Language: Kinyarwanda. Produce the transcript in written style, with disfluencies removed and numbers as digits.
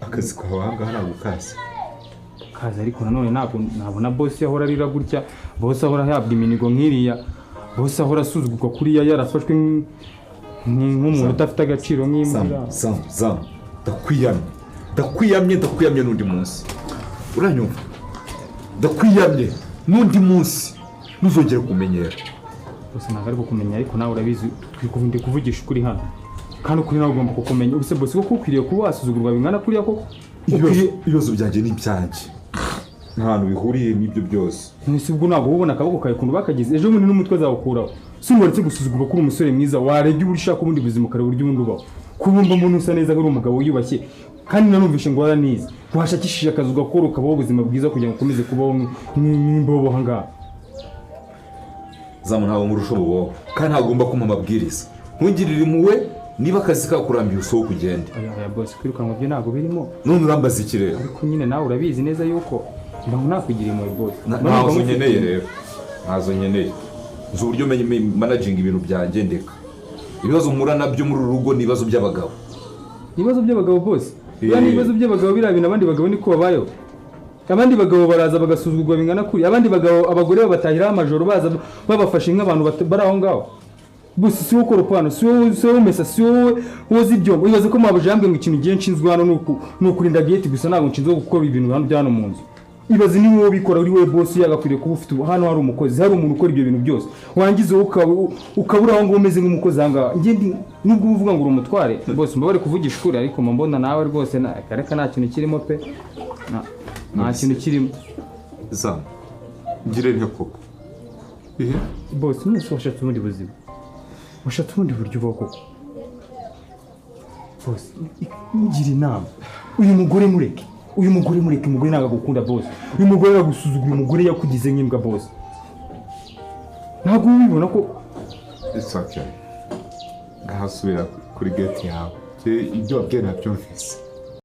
akazi kawe ahangaha ntabwo kazi ariko nanone nabona boss yahora arira gutya, boss ahora ahabwa iminigo nk'iriya, boss ahora asuzugurwa kuriya yarafashwe nk'umuntu udafite agaciro nk'imbwa. Sam ndakwiyamye n'undi munsi uranyumva, ndakwiyamye n'undi munsi ntuzongere kumenyera. Boss ntabwo ari kukumenya, ariko nawe urabizi twikuvundi kuvugisha ukuri hano, kandi ukuri nawe ugomba kukumenya. Ubuse boss ko ukwiriye kuba wasuzugurwa bingana kuriya koko? Ibibazo byanjye n'ibyanjye nta hantu bihuriye n'ibyo byose. Nese ubwo ntabwo ubona akaboko kawe kuntu bakagize ejo bundi n'umutwe azawukuraho. Singoretse gusuzugurwa kuri umusore mwiza, warebye uri ushaka ubundi buzima kare buryo ubundi ubaho. Kubumba umuntu usa neza ari umugabo wiyubashye, kandi nanumvishe ngo waranize washakishije akazi ugakora ukabaho ubuzima bwiza kugira ngo ukomeze kubaho n'imbobo hangaha. Zamu ntawe ngurusha ububobo, kandi ntagomba kumpa amabwiriza. Ntungirire impuhwe, niba akazi kakurambiye usohoka ugende. Aya boss kwirukanwa byo ntabwo birimo. None urambaza iki rero? Ariko nyine nawe urabizi neza yuko ndaho nakugira impuhwe boss. Ntazo nkeneye rero, ntazo nkeneye. Nzi uburyo managing ibintu byanjye ndeka. Ibibazo mpura nabyo muri urugo ni ibibazo by'abagabo. Ibibazo by'abagabo boss? Yani ibibazo by'abagabo birabina abandi bagabo niko babayo. Abandi bagabo baraza bagasuzugurwa bingana kuri, abandi bagabo abagore babatahira amajoro baza babafashe nk'abantu bari aho ngaho. Boss si uko ropano, si wowe umesa, si wowe wozi ibyo. Wibaze ko mabujambwe ngo ikintu giye nshinzwe hano nukurinda gate gusa, ntabwo nshinzwe gukora ibintu hano byano mu nzu. Ibaze ni wowe bikora uri we boss yagakwiriye kuba ufite hano hari umukozi, hari umuntu ukora ibyo bintu byose. Wangize ukabura aho ngo umeze nk'umukozi hanga. Nge nubwo uvuga ngo uri umutware, boss mbabare kuvugisha ukuri, ariko mbona nawe rwose kareka nta kintu kirimo pe. Nta kintu kirimo. Zam ngire nte koko. Boss mwese washatse ubundi buzima, washatse ubundi buryo bwo koko. Boss ngira inama, uyu mugore mureke, umugore ntago gukunda boss. Uyu mugore agusuzugura, umugore yakugize nk'imbwa boss. Ntabwo ubibona ko it's okay. Ngahasubira kuri gate yawe. Ibyo wabwiye nabyumvise.